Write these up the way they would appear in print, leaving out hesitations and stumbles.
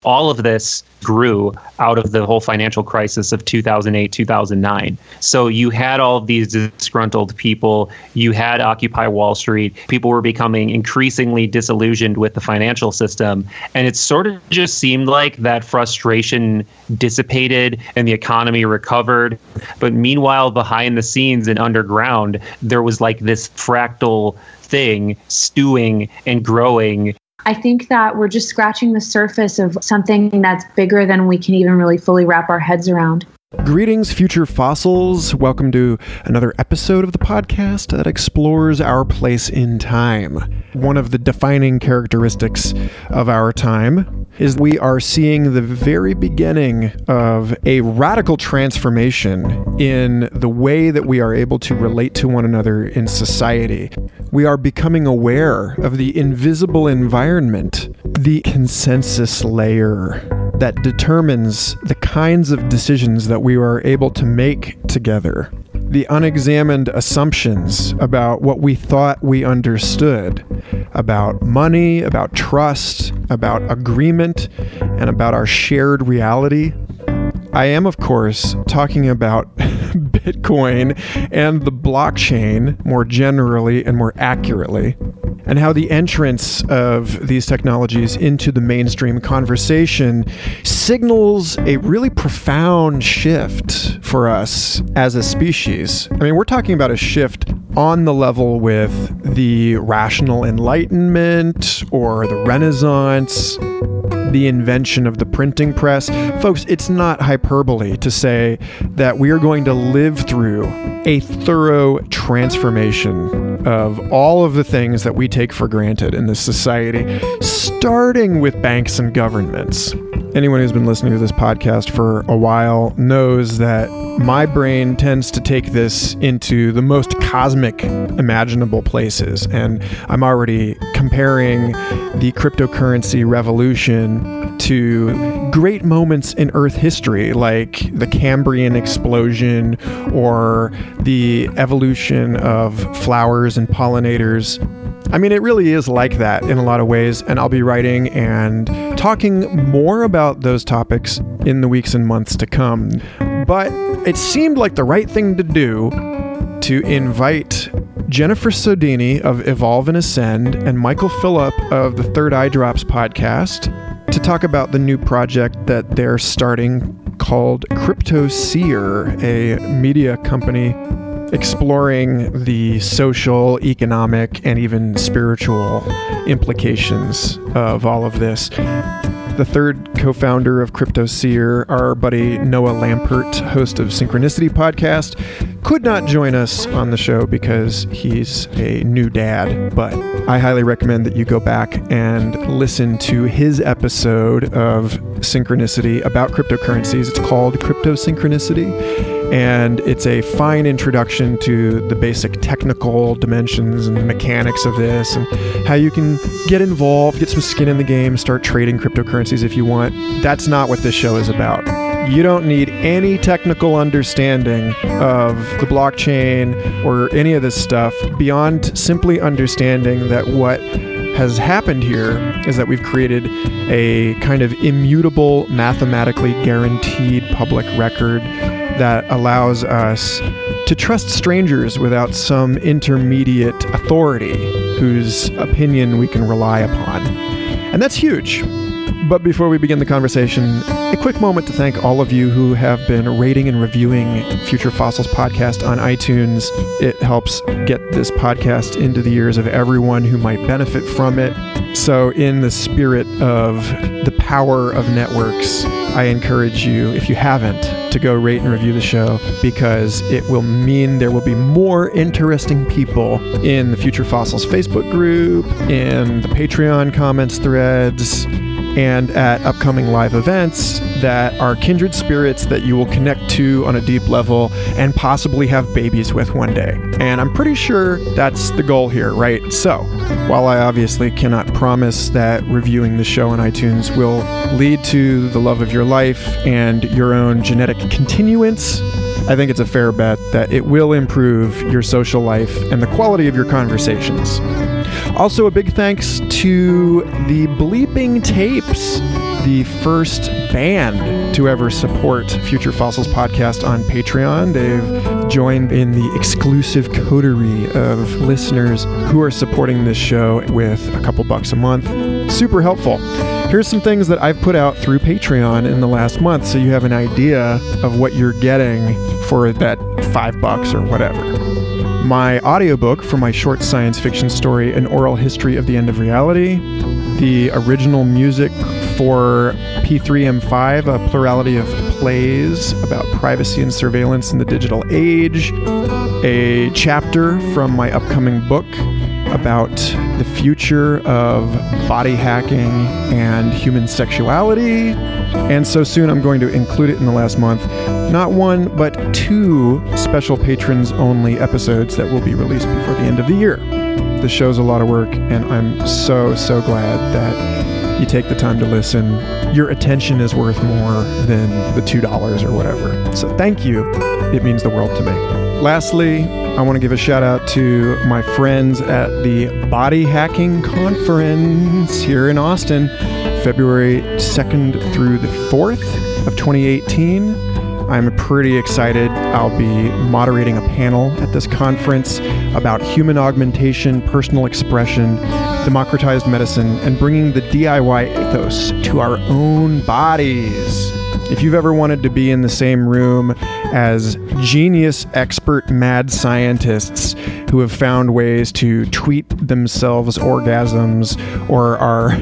All of this grew out of the whole financial crisis of 2008, 2009. So you had all of these disgruntled people. You had Occupy Wall Street. People were becoming increasingly disillusioned with the financial system. And it sort of just seemed like that frustration dissipated and the economy recovered. But meanwhile, behind the scenes and underground, there was like this fractal thing stewing and growing. I think that we're just scratching the surface of something that's bigger than we can even really fully wrap our heads around. Greetings, future fossils. Welcome to another episode of the podcast that explores our place in time. One of the defining characteristics of our time is we are seeing the very beginning of a radical transformation in the way that we are able to relate to one another in society. We are becoming aware of the invisible environment, the consensus layer that determines the kinds of decisions that we are able to make together, the unexamined assumptions about what we thought we understood, about money, about trust, about agreement, and about our shared reality. I am, of course, talking about Bitcoin and the blockchain more generally and more accurately, and how the entrance of these technologies into the mainstream conversation signals a really profound shift for us as a species. I mean, we're talking about a shift on the level with the rational Enlightenment or the Renaissance, the invention of the printing press. Folks, it's not hyperbole to say that we are going to live through a thorough transformation of all of the things that we take for granted in this society, starting with banks and governments. Anyone who's been listening to this podcast for a while knows that my brain tends to take this into the most cosmic imaginable places. And I'm already comparing the cryptocurrency revolution to great moments in Earth history, like the Cambrian explosion or the evolution of flowers and pollinators. I mean, it really is like that in a lot of ways, and I'll be writing and talking more about those topics in the weeks and months to come. But it seemed like the right thing to do to invite Jennifer Sodini of Evolve and Ascend and Michael Phillip of the Third Eye Drops podcast to talk about the new project that they're starting called CryptoSeer, a media company exploring the social, economic, and even spiritual implications of all of this. The third co-founder of CryptoSeer, our buddy Noah Lampert, host of Synchronicity podcast, could not join us on the show because he's a new dad, but I highly recommend that you go back and listen to his episode of Synchronicity about cryptocurrencies. It's called Crypto Synchronicity. And it's a fine introduction to the basic technical dimensions and mechanics of this and how you can get involved, get some skin in the game, start trading cryptocurrencies if you want. That's not what this show is about. You don't need any technical understanding of the blockchain or any of this stuff beyond simply understanding that what has happened here is that we've created a kind of immutable, mathematically guaranteed public record that allows us to trust strangers without some intermediate authority whose opinion we can rely upon. And that's huge. But before we begin the conversation, a quick moment to thank all of you who have been rating and reviewing Future Fossils podcast on iTunes. It helps get this podcast into the ears of everyone who might benefit from it. So in the spirit of the power of networks, I encourage you, if you haven't, to go rate and review the show, because it will mean there will be more interesting people in the Future Fossils Facebook group, in the Patreon comments threads, and at upcoming live events that are kindred spirits that you will connect to on a deep level and possibly have babies with one day. And I'm pretty sure that's the goal here, right? So, while I obviously cannot promise that reviewing the show on iTunes will lead to the love of your life and your own genetic continuance, I think it's a fair bet that it will improve your social life and the quality of your conversations. Also, a big thanks to the Bleeping Tapes, the first band to ever support Future Fossils podcast on Patreon. They've joined in the exclusive coterie of listeners who are supporting this show with a couple bucks a month. Super helpful. Here's some things that I've put out through Patreon in the last month so you have an idea of what you're getting for that $5 or whatever. My audiobook for my short science fiction story, An Oral History of the End of Reality. The original music for P3M5, a plurality of plays about privacy and surveillance in the digital age. A chapter from my upcoming book about the future of body hacking and human sexuality. And so soon I'm going to include it in the last month. Not one, but 2 special patrons only episodes that will be released before the end of the year. The show's a lot of work, and I'm so glad that you take the time to listen. Your attention is worth more than the $2 or whatever. So thank you. It means the world to me. Lastly, I want to give a shout out to my friends at the Body Hacking Conference here in Austin, February 2nd through the 4th of 2018. I'm pretty excited. I'll be moderating a panel at this conference about human augmentation, personal expression, democratized medicine, and bringing the DIY ethos to our own bodies. If you've ever wanted to be in the same room as genius, expert, mad scientists who have found ways to tweet themselves orgasms or are,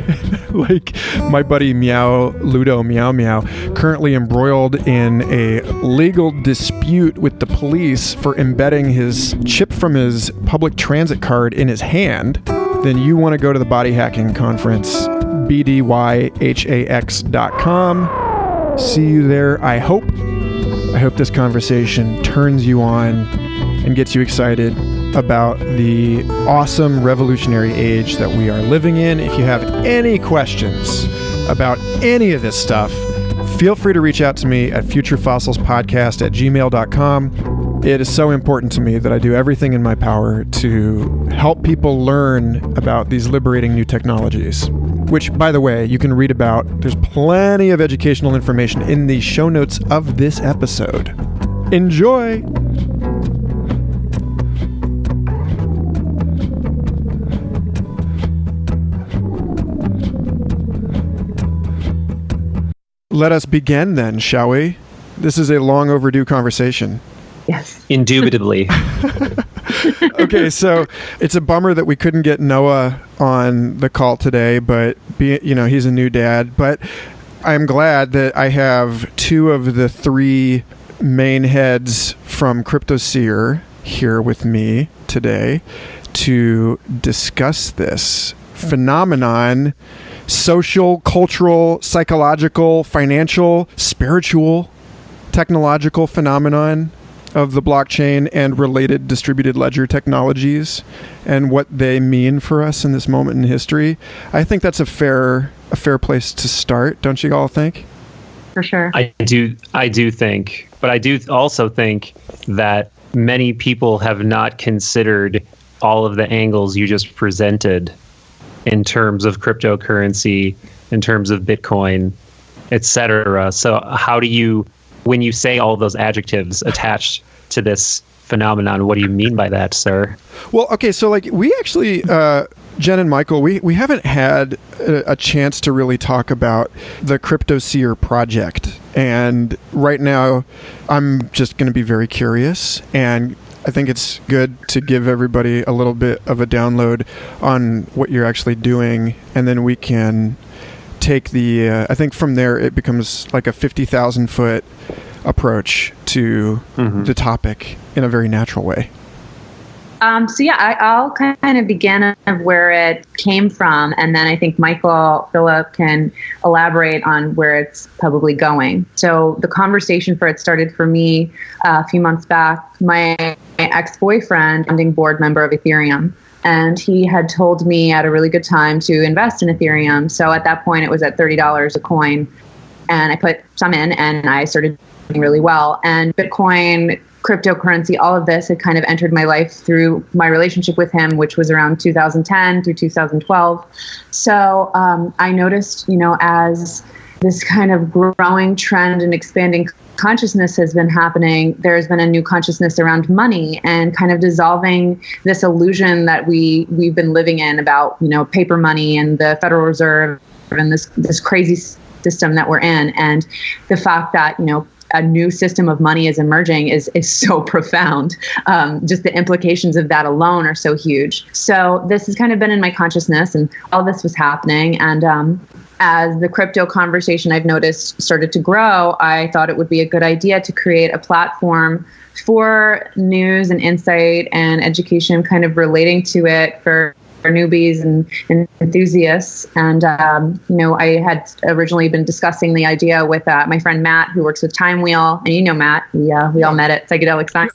like my buddy Ludo Meow Meow, currently embroiled in a legal dispute with the police for embedding his chip from his public transit card in his hand, then you want to go to the Body Hacking Conference, bdyhax.com. See you there, I hope. I hope this conversation turns you on and gets you excited about the awesome revolutionary age that we are living in. If you have any questions about any of this stuff, feel free to reach out to me at futurefossilspodcast@gmail.com. It is so important to me that I do everything in my power to help people learn about these liberating new technologies, which, by the way, you can read about. There's plenty of educational information in the show notes of this episode. Enjoy! Let us begin then, shall we? This is a long overdue conversation. Yes. Indubitably. Okay, so it's a bummer that we couldn't get Noah on the call today, but he's a new dad. But I'm glad that I have 2 of the 3 main heads from CryptoSeer here with me today to discuss this phenomenon, social, cultural, psychological, financial, spiritual, technological phenomenon of the blockchain and related distributed ledger technologies and what they mean for us in this moment in history. I think that's a fair place to start, don't you all think? For sure. I do think, but I do also think that many people have not considered all of the angles you just presented in terms of cryptocurrency, in terms of Bitcoin, etc. So how do you, when you say all those adjectives attached to this phenomenon, what do you mean by that, sir? Well, okay, so like we actually, Jen and Michael, we haven't had a chance to really talk about the CryptoSeer project. And right now, I'm just going to be very curious, and I think it's good to give everybody a little bit of a download on what you're actually doing, and then we can take the, I think from there it becomes like a 50,000 foot approach to the topic in a very natural way. I'll kind of begin of where it came from, and then I think Philip can elaborate on where it's probably going. So the conversation for it started for me a few months back. My ex-boyfriend, founding board member of Ethereum, and he had told me at a really good time to invest in Ethereum. So at that point, it was at $30 a coin, and I put some in, and I started doing really well. And Bitcoin, cryptocurrency, all of this had kind of entered my life through my relationship with him, which was around 2010 through 2012. So I noticed, as this kind of growing trend and expanding consciousness has been happening, there's been a new consciousness around money and kind of dissolving this illusion that we've been living in about, paper money and the Federal Reserve and this crazy system that we're in. And the fact that, a new system of money is emerging is so profound. Just the implications of that alone are so huge. So this has kind of been in my consciousness, and all this was happening. And as the crypto conversation I've noticed started to grow, I thought it would be a good idea to create a platform for news and insight and education kind of relating to it for newbies and enthusiasts. And, I had originally been discussing the idea with my friend Matt, who works with Time Wheel. And Matt, we all met at Psychedelic Science.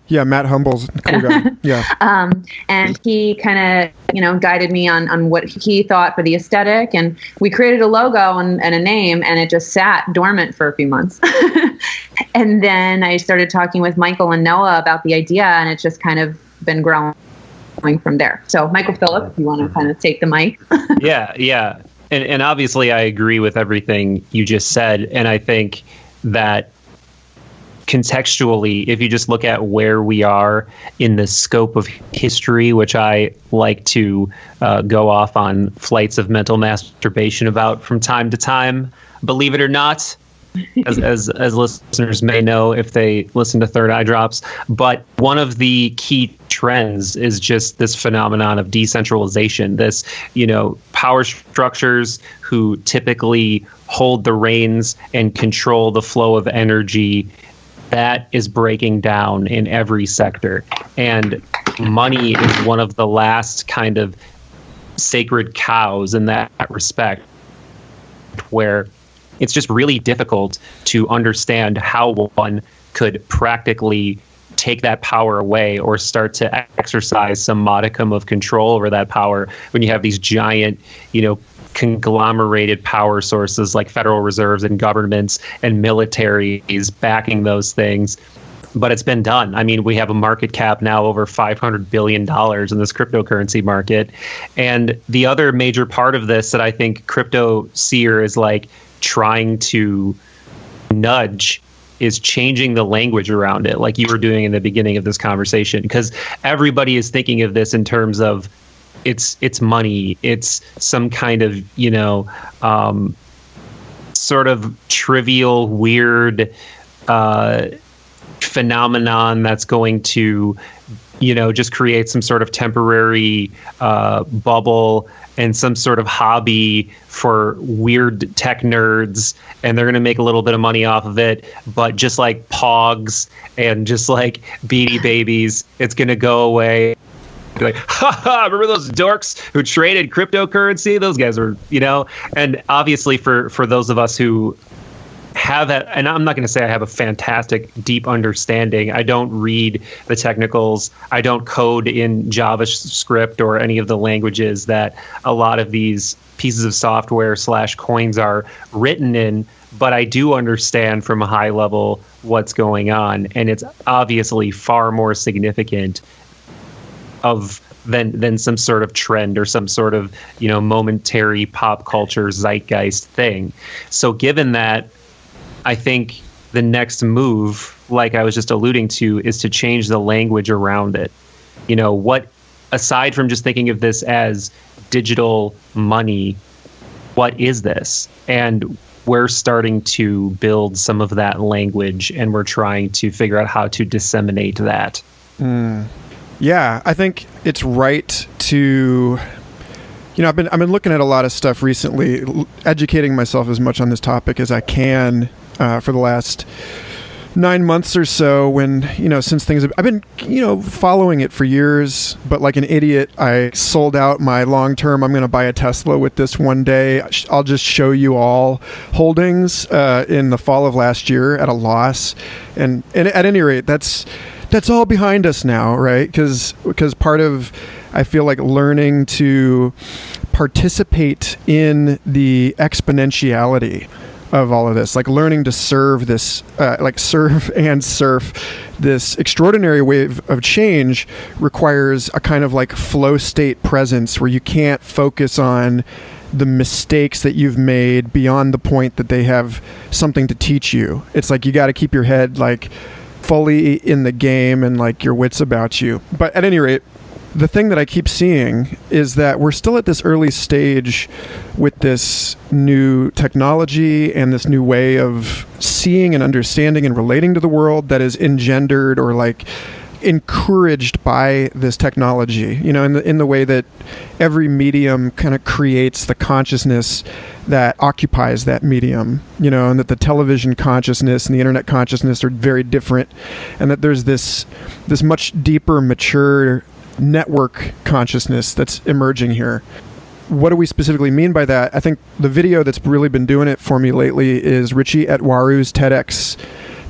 Yeah, Matt Humble's a cool guy. Yeah. And he kind of, guided me on what he thought for the aesthetic. And we created a logo and a name, and it just sat dormant for a few months. And then I started talking with Michael and Noah about the idea, and it's just kind of been growing from there. So Michael Phillip, you want to kind of take the mic? Yeah. And obviously I agree with everything you just said. And I think that contextually, if you just look at where we are in the scope of history, which I like to go off on flights of mental masturbation about from time to time, believe it or not, as listeners may know if they listen to Third Eye Drops. But one of the key trends is just this phenomenon of decentralization, this, power structures who typically hold the reins and control the flow of energy, that is breaking down in every sector. And money is one of the last kind of sacred cows in that respect, where it's just really difficult to understand how one could practically take that power away or start to exercise some modicum of control over that power when you have these giant, conglomerated power sources like Federal Reserves and governments and militaries backing those things. But it's been done. I mean, we have a market cap now over $500 billion in this cryptocurrency market. And the other major part of this that I think Crypto Seer is like trying to nudge is changing the language around it, like you were doing in the beginning of this conversation, because everybody is thinking of this in terms of it's money, it's some kind of sort of trivial, weird phenomenon that's going to just create some sort of temporary bubble and some sort of hobby for weird tech nerds, and they're going to make a little bit of money off of it. But just like Pogs and just like Beanie Babies, it's going to go away. Like, remember those dorks who traded cryptocurrency? Those guys were, and obviously for those of us who have that, and I'm not going to say I have a fantastic deep understanding. I don't read the technicals. I don't code in JavaScript or any of the languages that a lot of these pieces of software / coins are written in, but I do understand from a high level what's going on, and it's obviously far more significant than some sort of trend or some sort of momentary pop culture zeitgeist thing. So given that, I think the next move, like I was just alluding to, is to change the language around it. What, aside from just thinking of this as digital money, what is this? And we're starting to build some of that language, and we're trying to figure out how to disseminate that. Yeah, I think it's right to... I've been looking at a lot of stuff recently, educating myself as much on this topic as I can for the last 9 months or so, when, since things have, I've been, following it for years, but like an idiot, I sold out my long-term, I'm going to buy a Tesla with this one day, I'll just show you all holdings in the fall of last year at a loss. And at any rate, that's all behind us now, right? Because part of, I feel like, learning to participate in the exponentiality of all of this, like learning to serve this, serve and surf this extraordinary wave of change, requires a kind of like flow state presence where you can't focus on the mistakes that you've made beyond the point that they have something to teach you. It's like you got to keep your head like fully in the game and like your wits about you. But at any rate, the thing that I keep seeing is that we're still at this early stage with this new technology and this new way of seeing and understanding and relating to the world that is engendered or like encouraged by this technology, you know, in the way that every medium kind of creates the consciousness that occupies that medium, you know, and that the television consciousness and the internet consciousness are very different, and that there's this much deeper, mature network consciousness that's emerging here. What do we specifically mean by that? I think the video that's really been doing it for me lately is Richie Etwaru's TEDx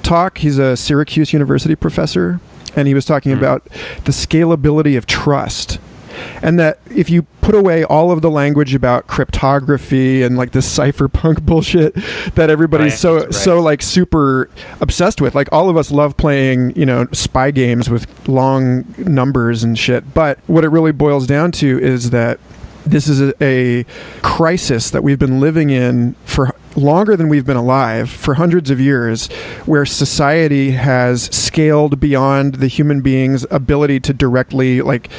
talk. He's a Syracuse University professor, and he was talking about the scalability of trust. And that if you put away all of the language about cryptography and like this cypherpunk bullshit that everybody's so like super obsessed with, like all of us love playing, you know, spy games with long numbers and shit. But what it really boils down to is that this is a crisis that we've been living in for longer than we've been alive, for hundreds of years, where society has scaled beyond the human being's ability to directly like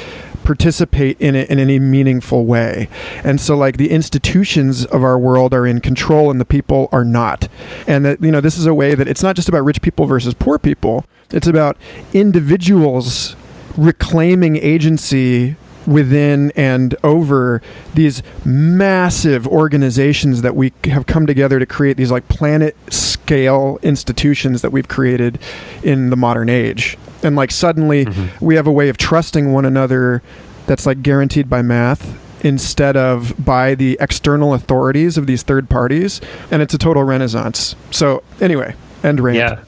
participate in it in any meaningful way. And so like the institutions of our world are in control and the people are not. And that, you know, this is a way that it's not just about rich people versus poor people. It's about individuals reclaiming agency within and over these massive organizations that we have come together to create these like planet scale institutions that we've created in the modern age. And like suddenly we have a way of trusting one another that's like guaranteed by math instead of by the external authorities of these third parties. And it's a total renaissance. So anyway, end rant. Yeah.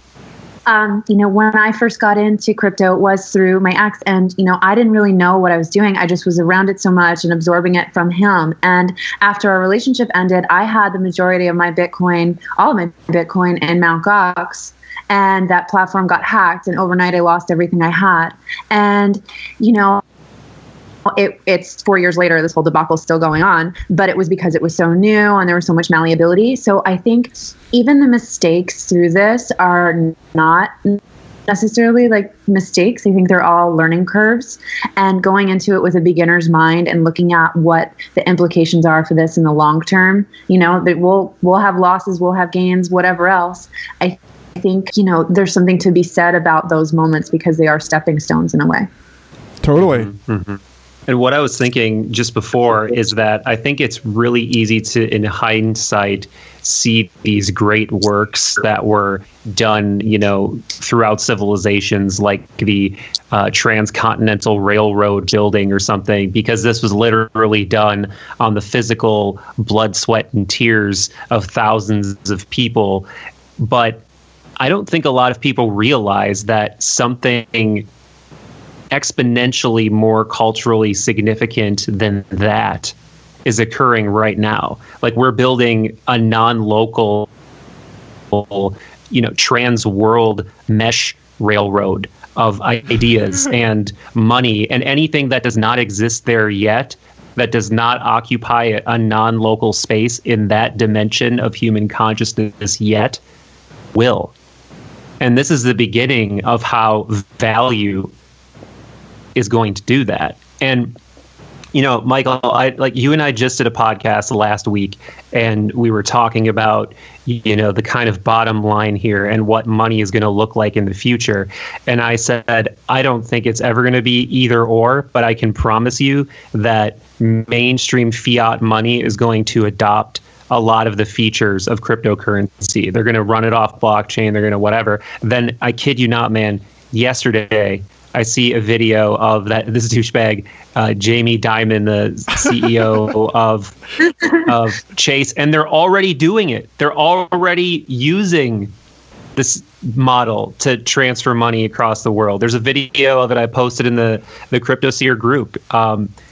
You know, when I first got into crypto, it was through my ex, and, you know, I didn't really know what I was doing. I just was around it so much and absorbing it from him. And after our relationship ended, I had the majority of my Bitcoin, all of my Bitcoin in Mt. Gox, and that platform got hacked, and overnight I lost everything I had. And, you know, it's 4 years later, this whole debacle is still going on, but it was because it was so new and there was so much malleability. So I think even the mistakes through this are not necessarily like mistakes. I think they're all learning curves, and going into it with a beginner's mind and looking at what the implications are for this in the long term. You know, that we'll have losses, we'll have gains, whatever else. I think, you know, there's something to be said about those moments because they are stepping stones in a way. Totally. Mm-hmm. And what I was thinking just before is that I think it's really easy to, in hindsight, see these great works that were done, you know, throughout civilizations, like the Transcontinental Railroad building or something, because this was literally done on the physical blood, sweat, and tears of thousands of people. But I don't think a lot of people realize that something exponentially more culturally significant than that is occurring right now. Like, we're building a non-local, you know, trans-world mesh railroad of ideas and money, and anything that does not exist there yet, that does not occupy a non-local space in that dimension of human consciousness yet, will. And this is the beginning of how value is going to do that. And, you know, Michael, like you and I just did a podcast last week, and we were talking about, you know, the kind of bottom line here and what money is going to look like in the future. And I said, I don't think it's ever going to be either or, but I can promise you that mainstream fiat money is going to adopt a lot of the features of cryptocurrency. They're going to run it off blockchain. They're going to whatever. Then, I kid you not, man, yesterday I see a video of this douchebag, Jamie Dimon, the CEO of Chase, and they're already doing it. They're already using this model to transfer money across the world. There's a video that I posted in the CryptoSeer group,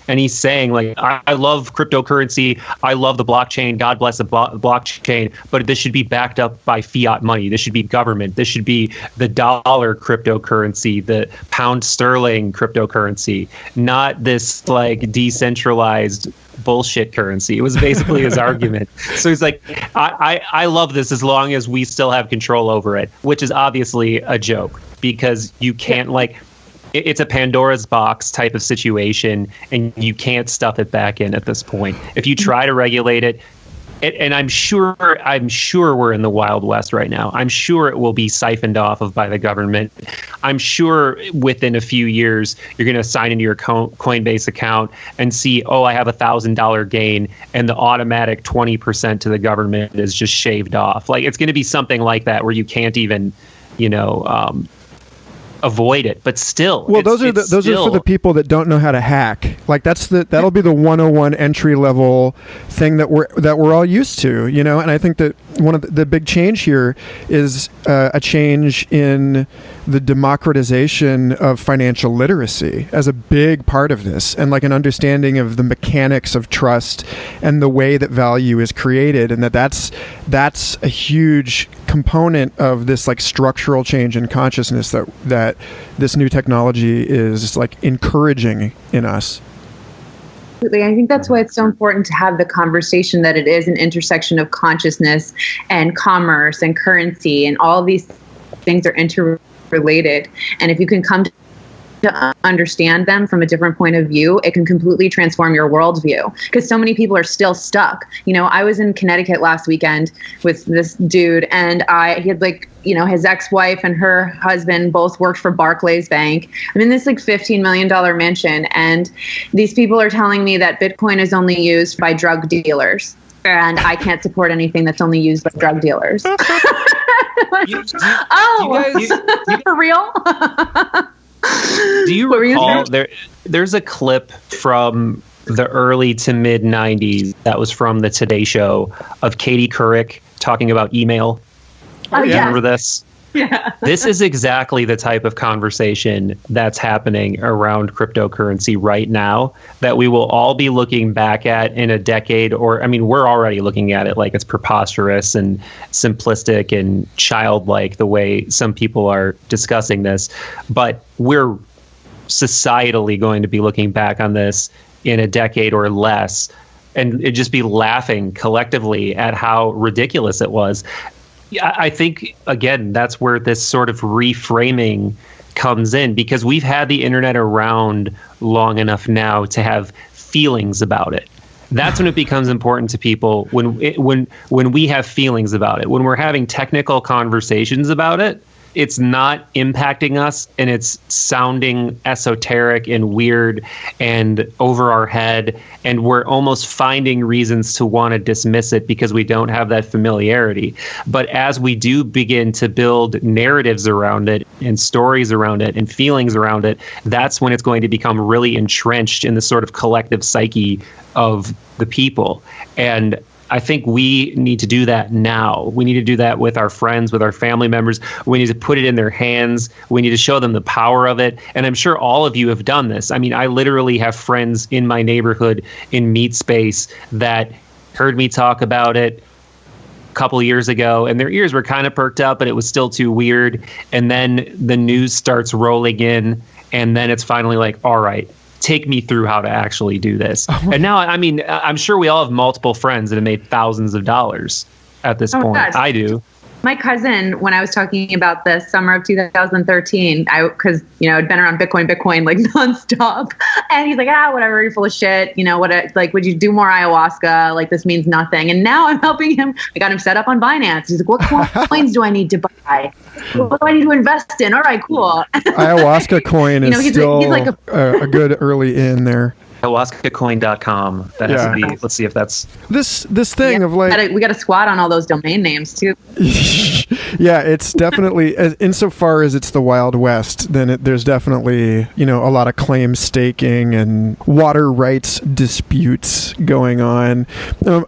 and he's saying like, I love cryptocurrency, I love the blockchain, God bless the blockchain, but this should be backed up by fiat money. This should be government. This should be the dollar cryptocurrency, the pound sterling cryptocurrency, not this like decentralized bullshit currency. It was basically his argument. So he's like, I love this as long as we still have control over it, which is obviously a joke, because you can't it's a Pandora's box type of situation, and you can't stuff it back in at this point. If you try to regulate it, and I'm sure we're in the Wild West right now. I'm sure it will be siphoned off of by the government. I'm sure within a few years, you're going to sign into your Coinbase account and see, oh, I have $1,000 gain, and the automatic 20% to the government is just shaved off. Like, it's going to be something like that where you can't even, avoid it. But still, well, those are for the people that don't know how to hack. Like that'll be the 101 entry level thing that we're all used to, And I think that one of the big change here is a change in the democratization of financial literacy as a big part of this, and like an understanding of the mechanics of trust and the way that value is created, and that's a huge component of this like structural change in consciousness that this new technology is like encouraging in us. Absolutely. I think that's why it's so important to have the conversation that it is an intersection of consciousness and commerce and currency, and all these things are interrelated. And if you can come to understand them from a different point of view, it can completely transform your worldview, because so many people are still stuck. I was in Connecticut last weekend with this dude, and he had his ex-wife and her husband both worked for Barclays Bank. I'm in this $15 million mansion, and these people are telling me that Bitcoin is only used by drug dealers, and I can't support anything that's only used by drug dealers. For real? Do you recall there's a clip from the early to mid 90s that was from the Today Show of Katie Couric talking about email? Oh, yeah. Remember this? Yeah. This is exactly the type of conversation that's happening around cryptocurrency right now, that we will all be looking back at in a decade, we're already looking at it like it's preposterous and simplistic and childlike the way some people are discussing this. But we're societally going to be looking back on this in a decade or less, and it'd just be laughing collectively at how ridiculous it was. Yeah, I think, again, that's where this sort of reframing comes in, because we've had the internet around long enough now to have feelings about it. That's when it becomes important to people, when we have feelings about it. When we're having technical conversations about it, it's not impacting us, and it's sounding esoteric and weird and over our head, and we're almost finding reasons to want to dismiss it because we don't have that familiarity. But as we do begin to build narratives around it and stories around it and feelings around it, that's when it's going to become really entrenched in the sort of collective psyche of the people. And I think we need to do that now. We need to do that with our friends, with our family members. We need to put it in their hands. We need to show them the power of it. And I'm sure all of you have done this. I mean, I literally have friends in my neighborhood in Meat Space that heard me talk about it a couple of years ago, and their ears were kind of perked up, but it was still too weird. And then the news starts rolling in, and then it's finally like, all right, take me through how to actually do this. And now, I'm sure we all have multiple friends that have made thousands of dollars at this point. God. I do. My cousin, when I was talking about the summer of 2013, because I'd been around Bitcoin like nonstop, and he's like, whatever, you're full of shit. Would you do more ayahuasca? Like, this means nothing. And now I'm helping him. I got him set up on Binance. He's like, what coins do I need to buy? What do I need to invest in? All right, cool. Ayahuasca coin is still a good early in there. Ayahuascacoin.com. That has to be. Let's see if that's this thing of like. We got to squat on all those domain names too. Yeah, it's definitely, insofar as it's the Wild West, then there's definitely a lot of claim staking and water rights disputes going on.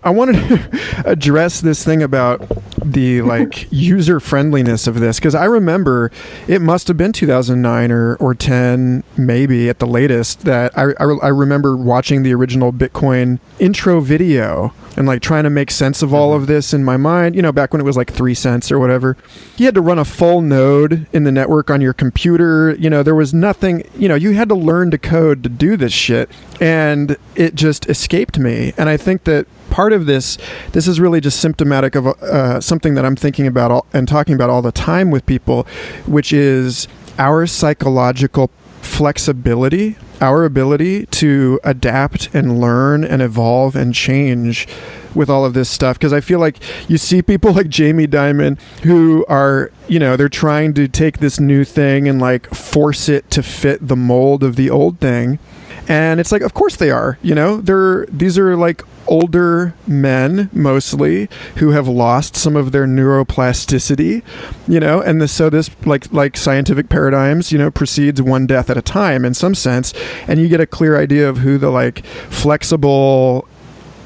I wanted to address this thing about the user friendliness of this, because I remember it must have been 2009 or 10 maybe at the latest that I remember remember watching the original Bitcoin intro video and like trying to make sense of all of this in my mind, you know, back when it was like 3 cents or whatever. You had to run a full node in the network on your computer. You know, there was nothing, you know, you had to learn to code to do this shit. And it just escaped me. And I think that part of this is really just symptomatic of something that I'm thinking about and talking about all the time with people, which is our psychological flexibility, our ability to adapt and learn and evolve and change with all of this stuff. Because I feel like you see people like Jamie Dimon who are, you know, they're trying to take this new thing and like force it to fit the mold of the old thing. And it's like, of course they are, you know, these are like older men mostly who have lost some of their neuroplasticity, you know, and so this like scientific paradigms, you know, proceeds one death at a time in some sense. And you get a clear idea of who the like flexible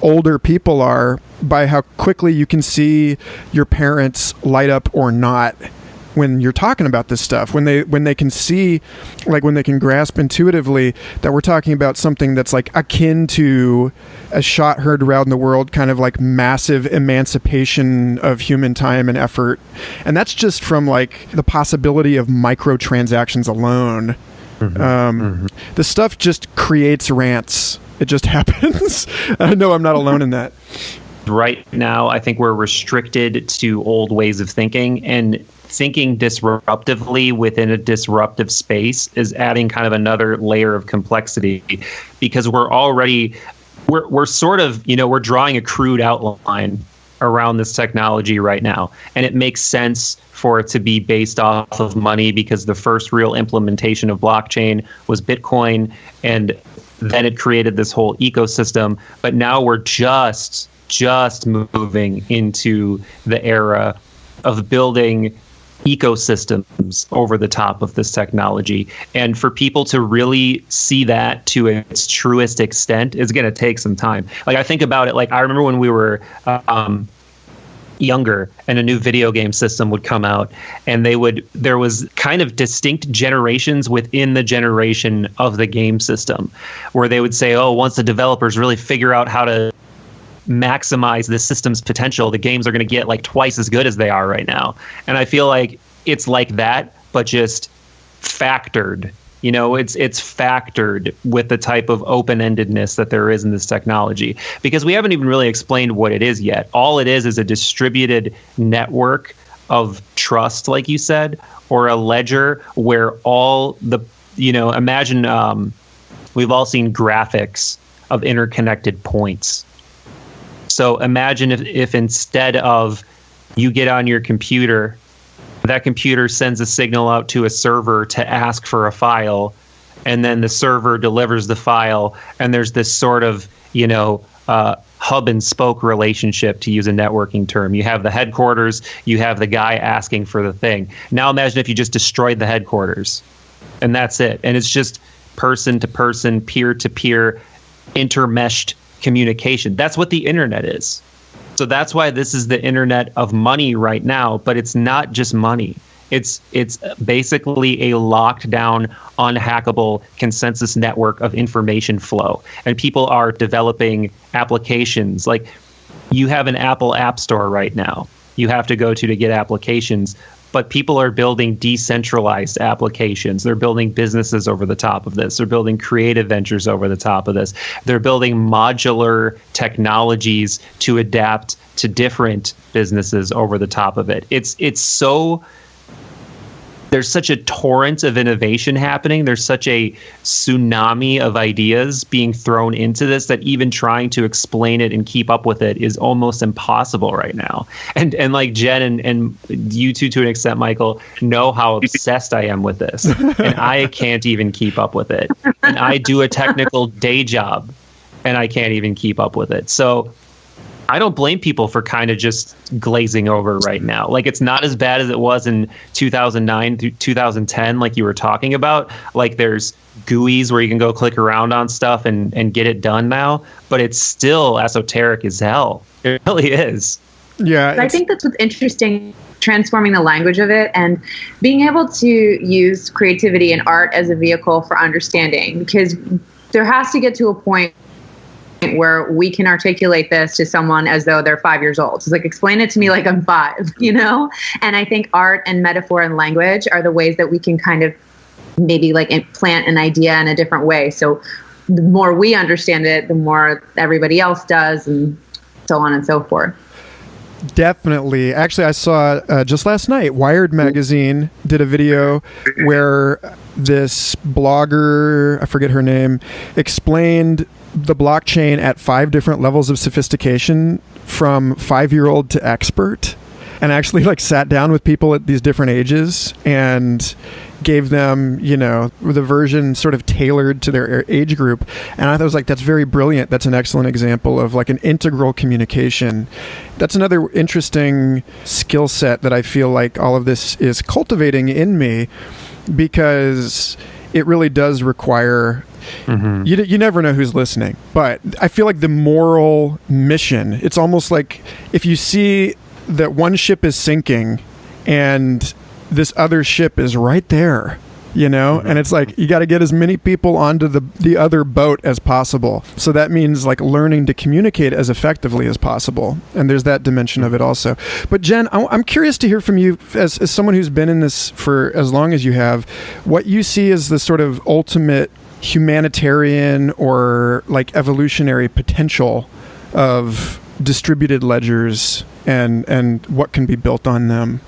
older people are by how quickly you can see your parents light up or not when you're talking about this stuff, when they can see, like when they can grasp intuitively that we're talking about something that's like akin to a shot heard around the world, kind of like massive emancipation of human time and effort. And that's just from like the possibility of microtransactions alone. The stuff just creates rants. It just happens. I know I'm not alone in that. Right now, I think we're restricted to old ways of thinking, and thinking disruptively within a disruptive space is adding kind of another layer of complexity, because we're sort of, you know, we're drawing a crude outline around this technology right now. And it makes sense for it to be based off of money, because the first real implementation of blockchain was Bitcoin, and then it created this whole ecosystem. But now we're just moving into the era of building ecosystems over the top of this technology. And for people to really see that to its truest extent is going to take some time. Like, I think about it, like I remember when we were younger and a new video game system would come out, and there was kind of distinct generations within the generation of the game system where they would say, oh, once the developers really figure out how to maximize this system's potential, the games are going to get like twice as good as they are right now. And I feel like it's like that, but just factored. You know, it's factored with the type of open-endedness that there is in this technology, because we haven't even really explained what it is yet. All it is a distributed network of trust, like you said, or a ledger where all the, you know, imagine we've all seen graphics of interconnected points. So imagine if instead of you get on your computer, that computer sends a signal out to a server to ask for a file, and then the server delivers the file, and there's this sort of, you know, hub and spoke relationship, to use a networking term. You have the headquarters, you have the guy asking for the thing. Now imagine if you just destroyed the headquarters, and that's it. And it's just person to person, peer to peer, intermeshed communication. That's what the internet is. So that's why this is the internet of money right now, but it's not just money. It's basically a locked down, unhackable consensus network of information flow. And people are developing applications. Like, you have an Apple App Store right now you have to go to get applications. But people are building decentralized applications. They're building businesses over the top of this. They're building creative ventures over the top of this. They're building modular technologies to adapt to different businesses over the top of it. It's so... There's such a torrent of innovation happening. There's such a tsunami of ideas being thrown into this that even trying to explain it and keep up with it is almost impossible right now. And like Jen and you two, to an extent, Michael, know how obsessed I am with this. And I can't even keep up with it. And I do a technical day job, and I can't even keep up with it. So I don't blame people for kind of just glazing over right now. Like, it's not as bad as it was in 2009 through 2010, like you were talking about. Like, there's GUIs where you can go click around on stuff and get it done now, but it's still esoteric as hell. It really is. Yeah. I think that's what's interesting, transforming the language of it and being able to use creativity and art as a vehicle for understanding, because there has to get to a point where we can articulate this to someone as though they're 5 years old. It's like, explain it to me like I'm 5, And I think art and metaphor and language are the ways that we can kind of maybe like implant an idea in a different way. So the more we understand it, the more everybody else does, and so on and so forth. Definitely. Actually, I saw just last night, Wired Magazine did a video where this blogger, I forget her name, explained the blockchain at 5 different levels of sophistication, from 5-year-old to expert, and actually like sat down with people at these different ages and gave them, the version sort of tailored to their age group. And I thought, it was like, that's very brilliant. That's an excellent example of like an integral communication. That's another interesting skill set that I feel like all of this is cultivating in me, because it really does require, you never know who's listening, but I feel like the moral mission, it's almost like if you see that one ship is sinking and this other ship is right there, and it's like, you got to get as many people onto the other boat as possible. So that means like learning to communicate as effectively as possible. And there's that dimension of it also. But Jen, I'm curious to hear from you as someone who's been in this for as long as you have, what you see as the sort of ultimate humanitarian or like evolutionary potential of distributed ledgers and what can be built on them.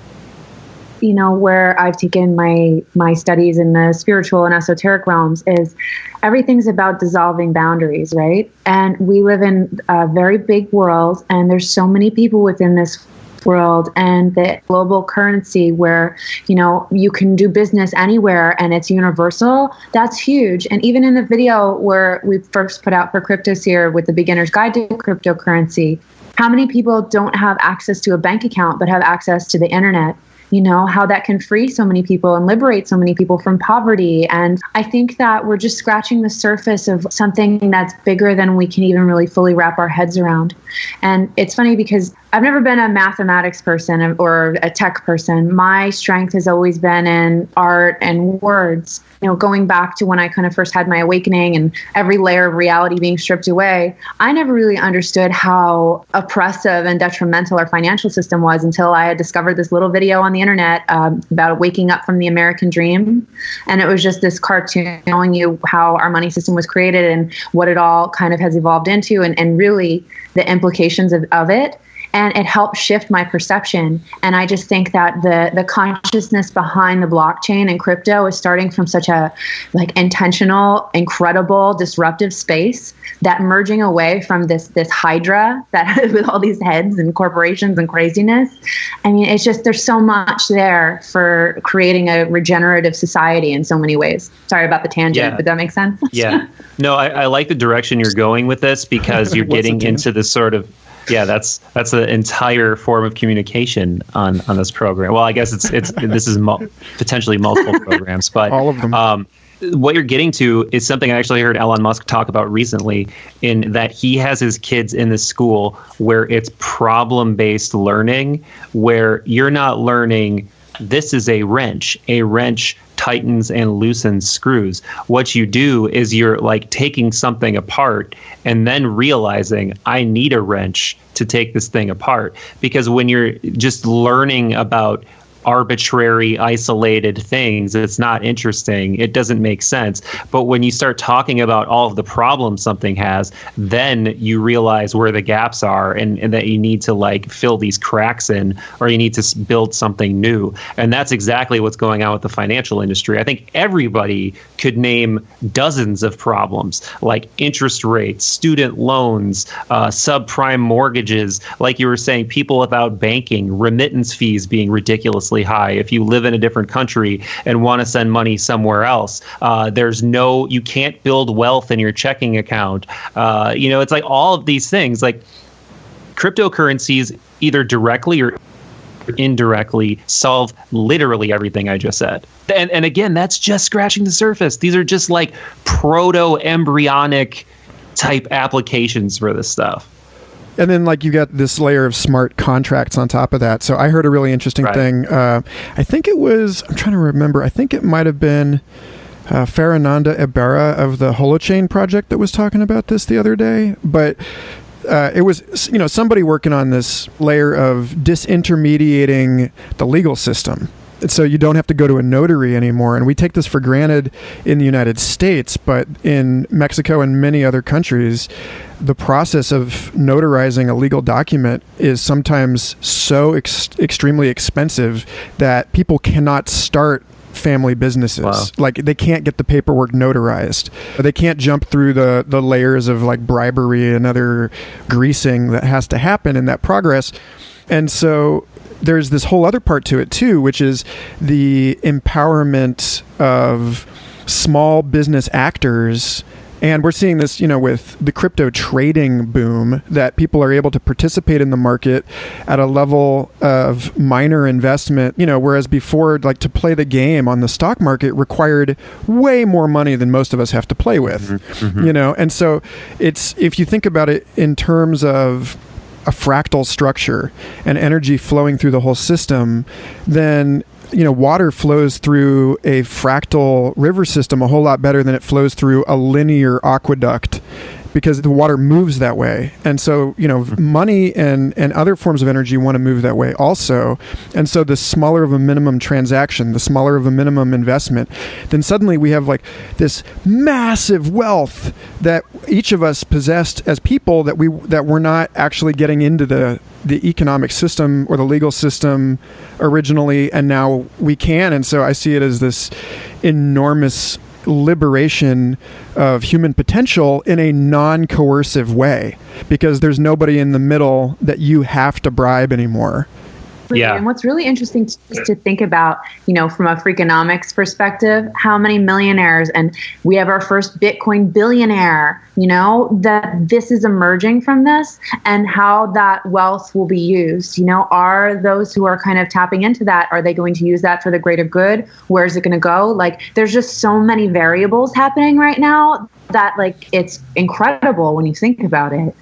Where I've taken my studies in the spiritual and esoteric realms is everything's about dissolving boundaries, right? And we live in a very big world, and there's so many people within this world, and the global currency where, you can do business anywhere and it's universal. That's huge. And even in the video where we first put out for CryptoSeer with the Beginner's Guide to Cryptocurrency, how many people don't have access to a bank account but have access to the internet? How that can free so many people and liberate so many people from poverty. And I think that we're just scratching the surface of something that's bigger than we can even really fully wrap our heads around. And it's funny because I've never been a mathematics person or a tech person. My strength has always been in art and words. Going back to when I kind of first had my awakening and every layer of reality being stripped away, I never really understood how oppressive and detrimental our financial system was until I had discovered this little video on the internet about waking up from the American dream. And it was just this cartoon showing you how our money system was created and what it all kind of has evolved into, and really the implications of it. And it helped shift my perception. And I just think that the consciousness behind the blockchain and crypto is starting from such a intentional, incredible, disruptive space, that merging away from this hydra that with all these heads and corporations and craziness. I mean, it's just, there's so much there for creating a regenerative society in so many ways. Sorry about the tangent, but that makes sense. Yeah. No, I like the direction you're going with this, because you're getting into this sort of, that's an entire form of communication on this program. Well, I guess this is potentially multiple programs, but all of them. What you're getting to is something I actually heard Elon Musk talk about recently, in that he has his kids in the school where it's problem-based learning, where you're not learning, this is a wrench. A wrench tightens and loosens screws. What you do is you're like taking something apart and then realizing, I need a wrench to take this thing apart. Because when you're just learning about arbitrary, isolated things, it's not interesting. It doesn't make sense. But when you start talking about all of the problems something has, then you realize where the gaps are, and that you need to fill these cracks in, or you need to build something new. And that's exactly what's going on with the financial industry. I think everybody could name dozens of problems, like interest rates, student loans, subprime mortgages, like you were saying, people without banking, remittance fees being ridiculously high. If you live in a different country and want to send money somewhere else, you can't build wealth in your checking account. It's like all of these things, like cryptocurrencies, either directly or indirectly solve literally everything I just said. And again, that's just scratching the surface. These are just like proto-embryonic type applications for this stuff. And then you got this layer of smart contracts on top of that. So I heard a really interesting thing. I think it was, I'm trying to remember, I think it might have been Farananda Ibarra of the Holochain project that was talking about this the other day, but it was, somebody working on this layer of disintermediating the legal system. So you don't have to go to a notary anymore. And we take this for granted in the United States, but in Mexico and many other countries, the process of notarizing a legal document is sometimes so extremely expensive that people cannot start family businesses. Wow. Like, they can't get the paperwork notarized. They can't jump through the layers of like bribery and other greasing that has to happen in that progress. And so there's this whole other part to it too, which is the empowerment of small business actors. And we're seeing this, with the crypto trading boom, that people are able to participate in the market at a level of minor investment, whereas before, like, to play the game on the stock market required way more money than most of us have to play with, And so if you think about it in terms of a fractal structure and energy flowing through the whole system, then water flows through a fractal river system a whole lot better than it flows through a linear aqueduct, because the water moves that way. And so, money and other forms of energy want to move that way also. And so the smaller of a minimum transaction, the smaller of a minimum investment, then suddenly we have like this massive wealth that each of us possessed as people that we're not actually getting into the economic system or the legal system originally, and now we can. And so I see it as this enormous liberation of human potential in a non-coercive way, because there's nobody in the middle that you have to bribe anymore. Yeah. And what's really interesting to think about, from a Freakonomics perspective, how many millionaires, and we have our first Bitcoin billionaire, that this is emerging from this, and how that wealth will be used. Are those who are kind of tapping into that, are they going to use that for the greater good? Where is it going to go? Like, there's just so many variables happening right now that, like, it's incredible when you think about it.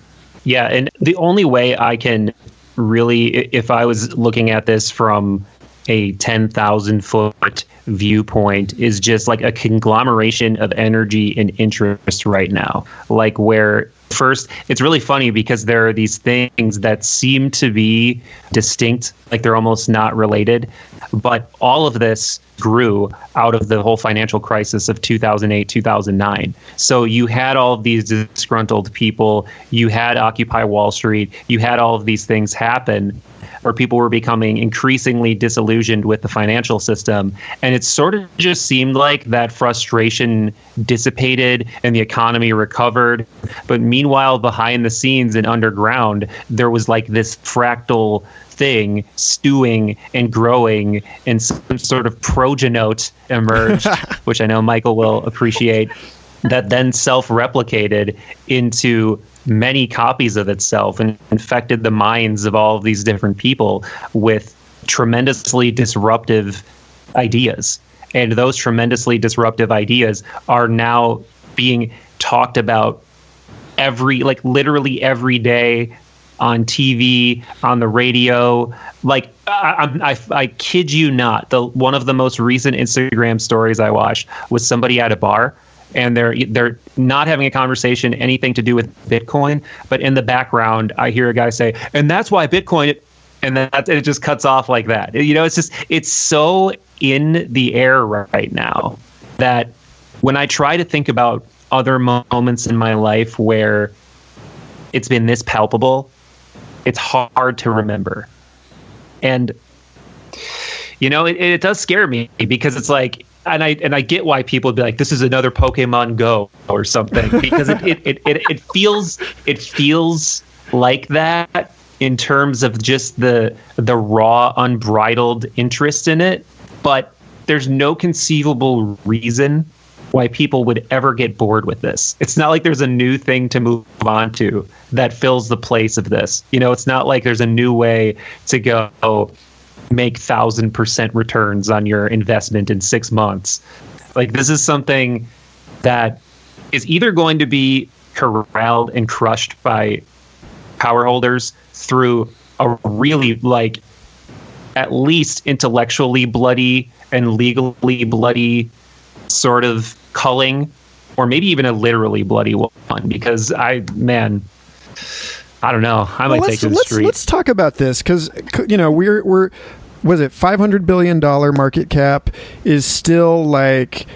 Yeah. And the only way I can really, if I was looking at this from a 10,000 foot viewpoint, is just like a conglomeration of energy and interest right now. Like, where first, it's really funny because there are these things that seem to be distinct, like they're almost not related. But all of this grew out of the whole financial crisis of 2008, 2009. So you had all of these disgruntled people, you had Occupy Wall Street, you had all of these things happen where people were becoming increasingly disillusioned with the financial system. And it sort of just seemed like that frustration dissipated and the economy recovered. But meanwhile, behind the scenes and underground, there was like this fractal thing stewing and growing, and some sort of progenote emerged, which I know Michael will appreciate, that then self-replicated into many copies of itself and infected the minds of all of these different people with tremendously disruptive ideas. And those tremendously disruptive ideas are now being talked about literally every day on TV, on the radio. Like, I kid you not, one of the most recent Instagram stories I watched was somebody at a bar, and they're not having a conversation anything to do with Bitcoin, but in the background I hear a guy say, and that's why Bitcoin, and then it just cuts off like that. It's so in the air right now that when I try to think about other moments in my life where it's been this palpable, it's hard to remember. And it does scare me, because it's like, and I get why people would be like, this is another Pokemon Go or something, because it feels like that in terms of just the raw, unbridled interest in it. But there's no conceivable reason why people would ever get bored with this. It's not like there's a new thing to move on to that fills the place of this. It's not like there's a new way to go make 1,000% returns on your investment in 6 months. Like, this is something that is either going to be corralled and crushed by power holders through a really, like, at least intellectually bloody and legally bloody sort of culling, or maybe even a literally bloody one, because I don't know. I might take to the street. Let's talk about this, because we're was it $500 billion market cap is still like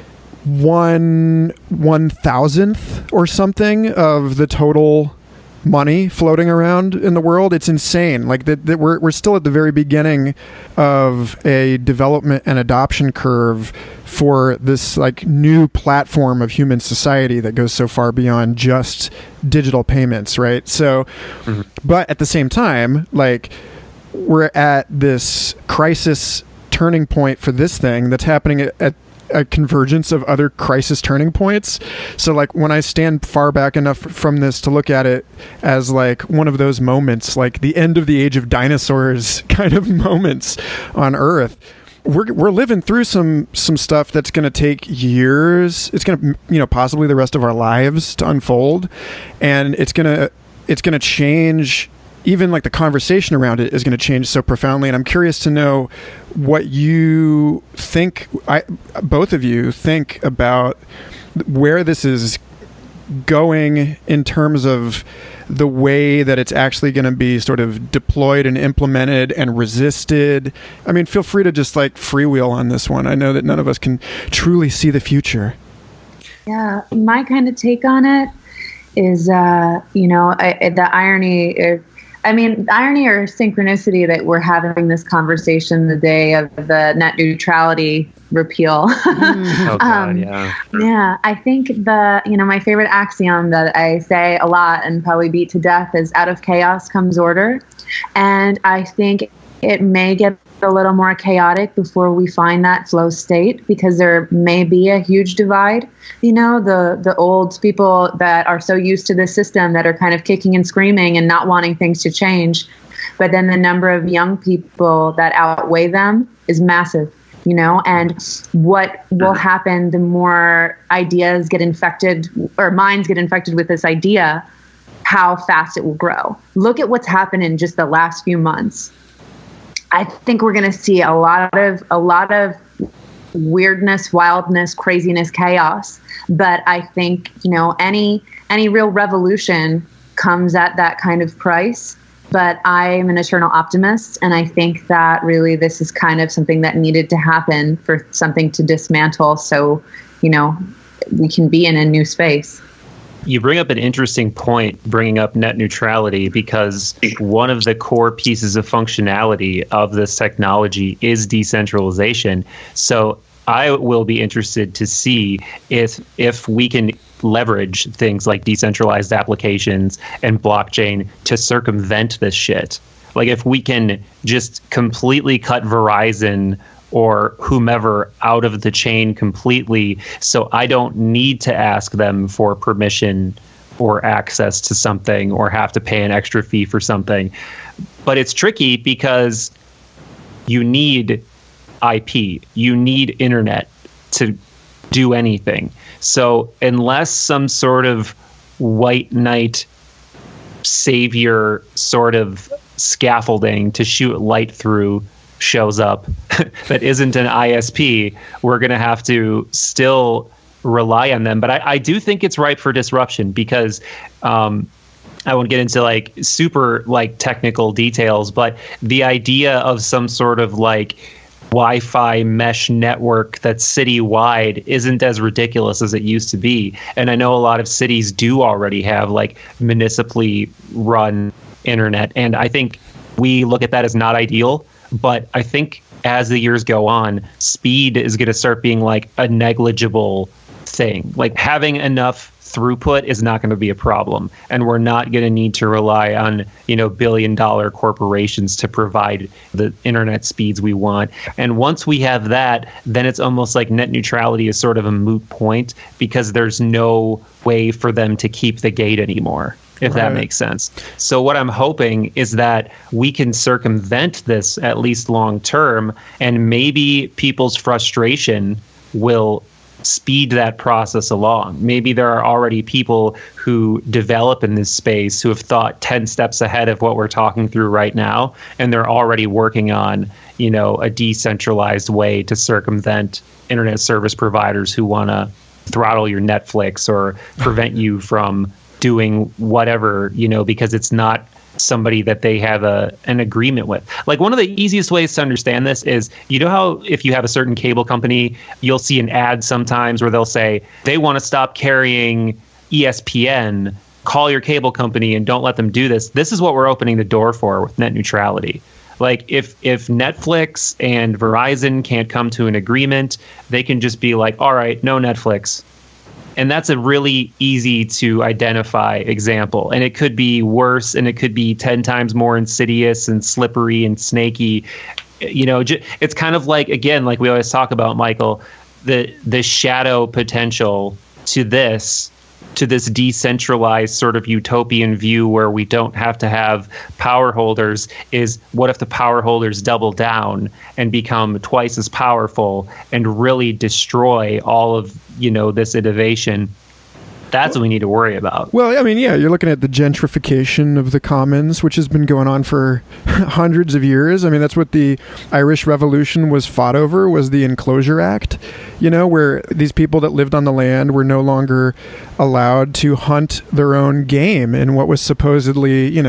1/1000th or something of the total money floating around in the world. It's insane. Like that we're still at the very beginning of a development and adoption curve for this like new platform of human society that goes so far beyond just digital payments, right? So, but at the same time, like we're at this crisis turning point for this thing that's happening at a convergence of other crisis turning points. So like when I stand far back enough from this to look at it as like one of those moments, like the end of the age of dinosaurs kind of moments on Earth, we're living through some stuff that's going to take years. It's going to, possibly the rest of our lives to unfold, and it's going to change. Even like the conversation around it is going to change so profoundly. And I'm curious to know what you think, both of you think about where this is going in terms of the way that it's actually going to be sort of deployed and implemented and resisted. I mean, feel free to just like freewheel on this one. I know that none of us can truly see the future. Yeah, my kind of take on it is, the irony or synchronicity that we're having this conversation the day of the net neutrality repeal. Oh God, yeah. Yeah, I think my favorite axiom that I say a lot and probably beat to death is out of chaos comes order. And I think it may get a little more chaotic before we find that flow state, because there may be a huge divide. The old people that are so used to the system that are kind of kicking and screaming and not wanting things to change. But then the number of young people that outweigh them is massive, and what will happen the more ideas get infected or minds get infected with this idea, how fast it will grow. Look at what's happened in just the last few months. I think we're going to see a lot of weirdness, wildness, craziness, chaos. But I think, any real revolution comes at that kind of price. But I'm an eternal optimist, and I think that really this is kind of something that needed to happen for something to dismantle, so, we can be in a new space. You bring up an interesting point, bringing up net neutrality, because one of the core pieces of functionality of this technology is decentralization. So I will be interested to see if we can leverage things like decentralized applications and blockchain to circumvent this shit. Like if we can just completely cut Verizon or whomever out of the chain completely, so I don't need to ask them for permission or access to something or have to pay an extra fee for something. But it's tricky because you need IP, you need internet to do anything. So unless some sort of white knight savior sort of scaffolding to shoot light through shows up that isn't an ISP, we're going to have to still rely on them. But I do think it's ripe for disruption, because I won't get into like super like technical details, but the idea of some sort of like Wi-Fi mesh network that's citywide isn't as ridiculous as it used to be. And I know a lot of cities do already have like municipally run internet, and I think we look at that as not ideal. But I think as the years go on, speed is going to start being like a negligible thing. Like having enough throughput is not going to be a problem. And we're not going to need to rely on, billion-dollar corporations to provide the internet speeds we want. And once we have that, then it's almost like net neutrality is sort of a moot point, because there's no way for them to keep the gate anymore, if that makes sense. So what I'm hoping is that we can circumvent this, at least long term, and maybe people's frustration will speed that process along. Maybe there are already people who develop in this space who have thought 10 steps ahead of what we're talking through right now, and they're already working on, a decentralized way to circumvent internet service providers who want to throttle your Netflix or prevent you from doing whatever, because it's not somebody that they have an agreement with. Like, one of the easiest ways to understand this is, how if you have a certain cable company, you'll see an ad sometimes where they'll say they want to stop carrying ESPN, call your cable company and don't let them do this. This is what we're opening the door for with net neutrality. Like, if Netflix and Verizon can't come to an agreement, they can just be like, all right, no Netflix. And that's a really easy to identify example. And it could be worse, and it could be 10 times more insidious and slippery and snaky. It's kind of like, again, like we always talk about, Michael, the shadow potential to this decentralized sort of utopian view where we don't have to have power holders is, what if the power holders double down and become twice as powerful and really destroy all of, this innovation? That's what we need to worry about. Well, I mean, yeah, you're looking at the gentrification of the commons, which has been going on for hundreds of years. I mean, that's what the Irish Revolution was fought over, was the Enclosure Act, where these people that lived on the land were no longer allowed to hunt their own game in what was supposedly,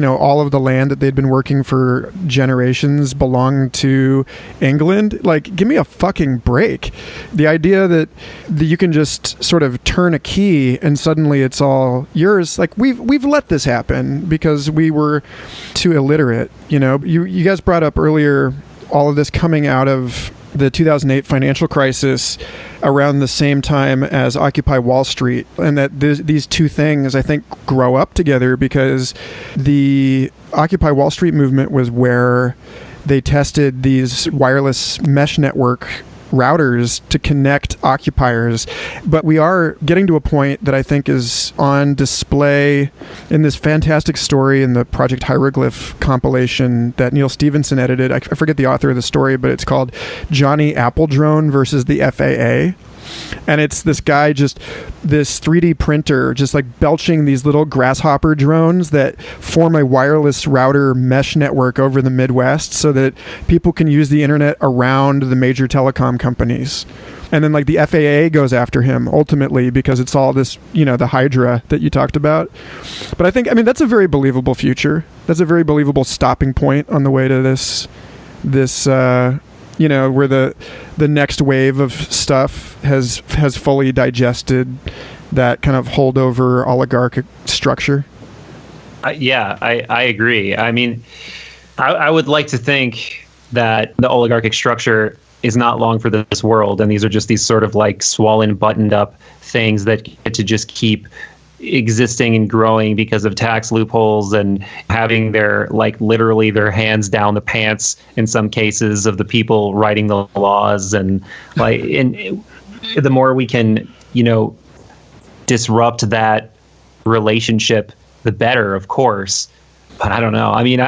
all of the land that they'd been working for generations belonged to England. Like, give me a fucking break. The idea that you can just sort of turn a key and suddenly it's all yours. Like, we've let this happen because we were too illiterate. You guys brought up earlier all of this coming out of the 2008 financial crisis around the same time as Occupy Wall Street, and that these two things, I think, grow up together, because the Occupy Wall Street movement was where they tested these wireless mesh network routers to connect occupiers. But we are getting to a point that I think is on display in this fantastic story in the Project Hieroglyph compilation that Neil Stevenson edited. I forget the author of the story, but it's called Johnny Appledrone versus the FAA. And it's this guy, just this 3D printer, just like belching these little grasshopper drones that form a wireless router mesh network over the Midwest so that people can use the internet around the major telecom companies. And then like the FAA goes after him ultimately because it's all this, the Hydra that you talked about. But I mean, that's a very believable future. That's a very believable stopping point on the way to this where the next wave of stuff has fully digested that kind of holdover oligarchic structure. I agree. I mean, I would like to think that the oligarchic structure is not long for this world, and these are just these sort of like swollen, buttoned up things that get to just keep existing and growing because of tax loopholes and having their literally their hands down the pants in some cases of the people writing the laws. And the more we can disrupt that relationship, the better, of course. But I don't know. I mean,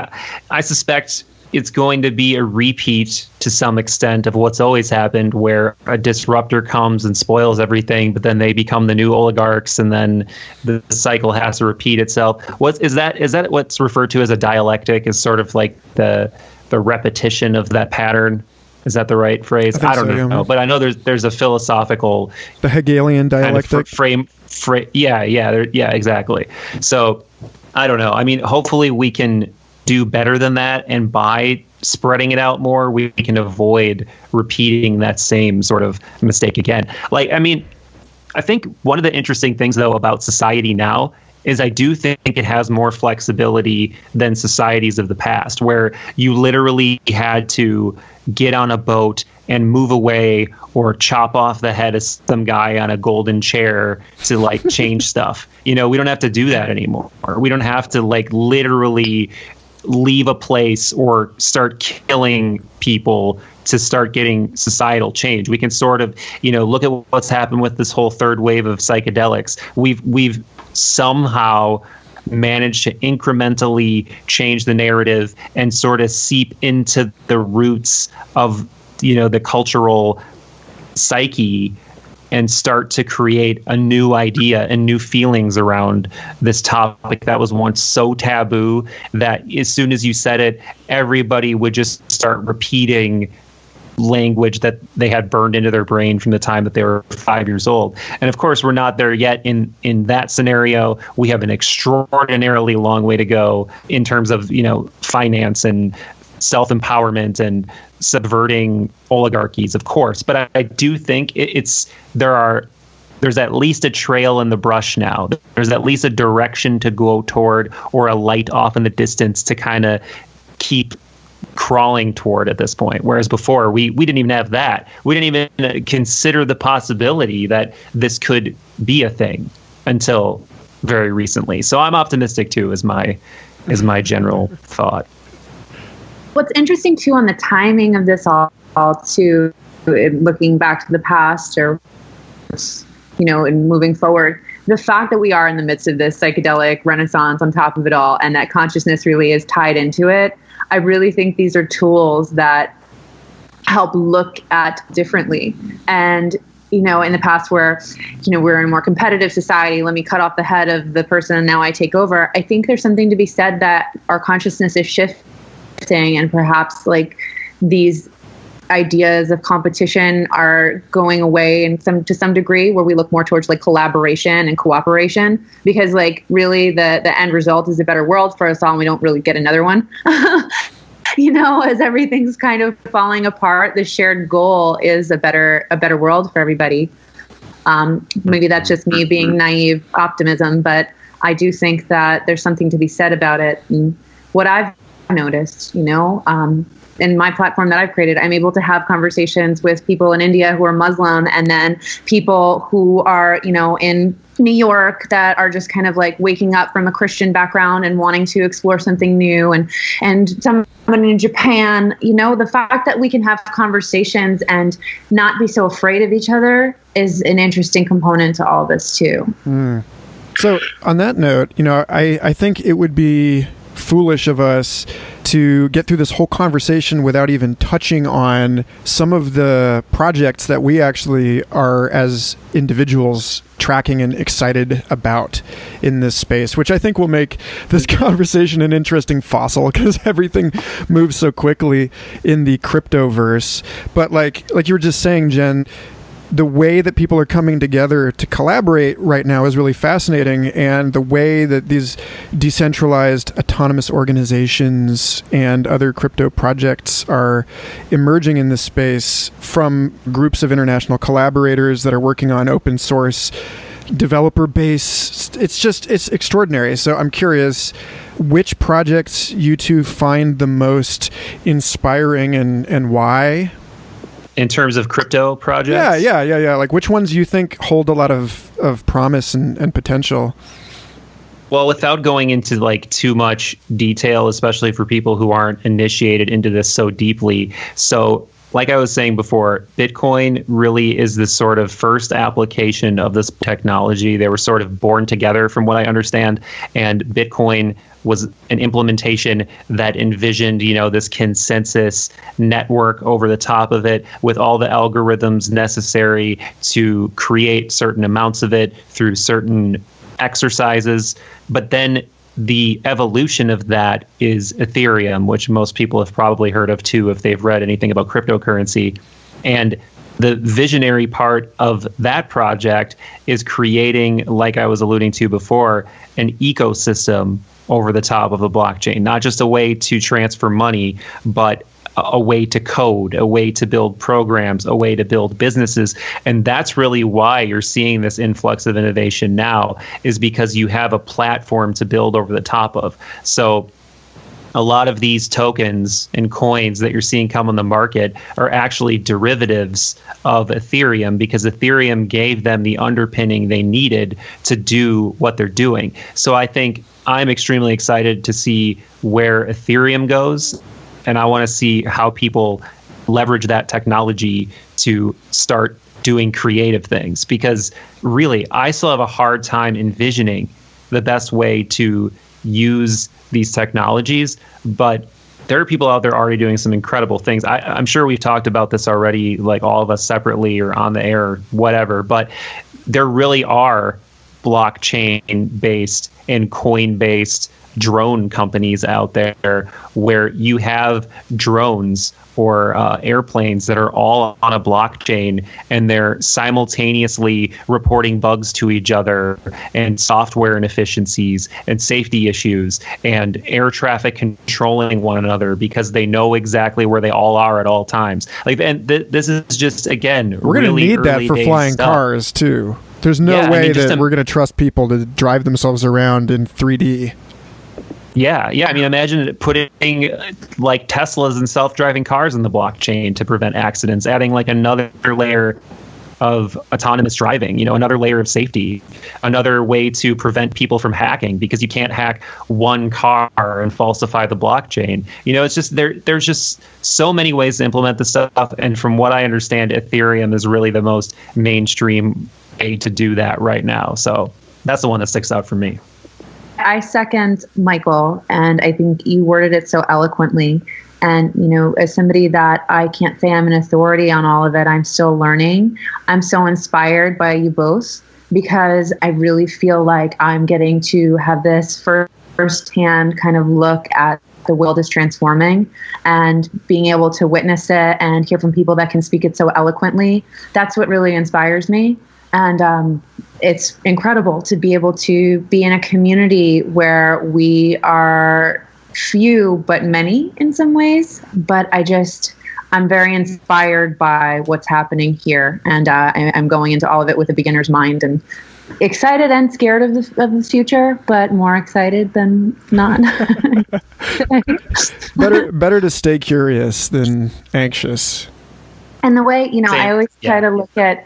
I suspect it's going to be a repeat to some extent of what's always happened, where a disruptor comes and spoils everything, but then they become the new oligarchs, and then the cycle has to repeat itself. Is that what's referred to as a dialectic? Is sort of like the repetition of that pattern? Is that the right phrase? I don't know, but I know there's a philosophical, the Hegelian dialectic kind of yeah, exactly. So I don't know. I mean, hopefully we can do better than that, and by spreading it out more, we can avoid repeating that same sort of mistake again. I think one of the interesting things though about society now is I do think it has more flexibility than societies of the past, where you literally had to get on a boat and move away or chop off the head of some guy on a golden chair to change stuff. We don't have to do that anymore. We don't have to literally leave a place or start killing people to start getting societal change. We can sort of, look at what's happened with this whole third wave of psychedelics. We've somehow managed to incrementally change the narrative and sort of seep into the roots of, the cultural psyche and start to create a new idea and new feelings around this topic that was once so taboo that as soon as you said it, everybody would just start repeating language that they had burned into their brain from the time that they were 5 years old. And of course, we're not there yet in that scenario. We have an extraordinarily long way to go in terms of, finance and self-empowerment and subverting oligarchies, of course. But I do think there's at least a trail in the brush now. There's at least a direction to go toward, or a light off in the distance to kind of keep crawling toward at this point. Whereas before, we didn't even have that. We didn't even consider the possibility that this could be a thing until very recently. So I'm optimistic too, is my general thought. What's interesting too on the timing of this all too, looking back to the past or, and moving forward, the fact that we are in the midst of this psychedelic renaissance on top of it all, and that consciousness really is tied into it, I really think these are tools that help look at differently. And, in the past where, we're in a more competitive society, let me cut off the head of the person and now I take over. I think there's something to be said that our consciousness is shifting, and perhaps like these ideas of competition are going away to some degree, where we look more towards like collaboration and cooperation, because like really the end result is a better world for us all, and we don't really get another one. As everything's kind of falling apart, the shared goal is a better world for everybody. Maybe that's just me being naive optimism, but I do think that there's something to be said about it. And what I've noticed, in my platform that I've created, I'm able to have conversations with people in India who are Muslim, and then people who are, in New York that are just kind of like waking up from a Christian background and wanting to explore something new, and someone in Japan. The fact that we can have conversations and not be so afraid of each other is an interesting component to all this too. So on that note, I think it would be foolish of us to get through this whole conversation without even touching on some of the projects that we actually are as individuals tracking and excited about in this space, which I think will make this conversation an interesting fossil, because everything moves so quickly in the cryptoverse. But like you were just saying, Jen, the way that people are coming together to collaborate right now is really fascinating, and the way that these decentralized autonomous organizations and other crypto projects are emerging in this space from groups of international collaborators that are working on open source developer base. It's extraordinary. So I'm curious which projects you two find the most inspiring and why. In terms of crypto projects? Yeah. Like, which ones you think hold a lot of promise and potential? Well, without going into like too much detail, especially for people who aren't initiated into this so deeply. So like I was saying before, Bitcoin really is the sort of first application of this technology. They were sort of born together from what I understand. And Bitcoin was an implementation that envisioned, this consensus network over the top of it with all the algorithms necessary to create certain amounts of it through certain exercises. But then the evolution of that is Ethereum, which most people have probably heard of too if they've read anything about cryptocurrency. And the visionary part of that project is creating, like I was alluding to before, an ecosystem over the top of a blockchain, not just a way to transfer money, but a way to code, a way to build programs, a way to build businesses. And that's really why you're seeing this influx of innovation now, is because you have a platform to build over the top of. So a lot of these tokens and coins that you're seeing come on the market are actually derivatives of Ethereum, because Ethereum gave them the underpinning they needed to do what they're doing. So I think I'm extremely excited to see where Ethereum goes, and I want to see how people leverage that technology to start doing creative things, because really, I still have a hard time envisioning the best way to use these technologies. But there are people out there already doing some incredible things. I'm sure we've talked about this already, like all of us separately or on the air or whatever, but there really are blockchain-based and coin-based drone companies out there where you have drones or airplanes that are all on a blockchain, and they're simultaneously reporting bugs to each other and software inefficiencies and safety issues and air traffic controlling one another because they know exactly where they all are at all times. Like, and this is just, again, we're going to need that for flying cars too. There's no way that we're going to trust people to drive themselves around in 3D. Yeah. I mean, imagine putting like Teslas and self-driving cars in the blockchain to prevent accidents, adding like another layer of autonomous driving, another layer of safety, another way to prevent people from hacking, because you can't hack one car and falsify the blockchain. It's just there's just so many ways to implement this stuff. And from what I understand, Ethereum is really the most mainstream way to do that right now. So that's the one that sticks out for me. I second Michael, and I think you worded it so eloquently. And, as somebody that I can't say I'm an authority on all of it, I'm still learning. I'm so inspired by you both, because I really feel like I'm getting to have this firsthand kind of look at the world is transforming, and being able to witness it and hear from people that can speak it so eloquently. That's what really inspires me. And it's incredible to be able to be in a community where we are few but many in some ways. But I'm very inspired by what's happening here. And I'm going into all of it with a beginner's mind, and excited and scared of the future, but more excited than not. better to stay curious than anxious. And the way, I always try to look at,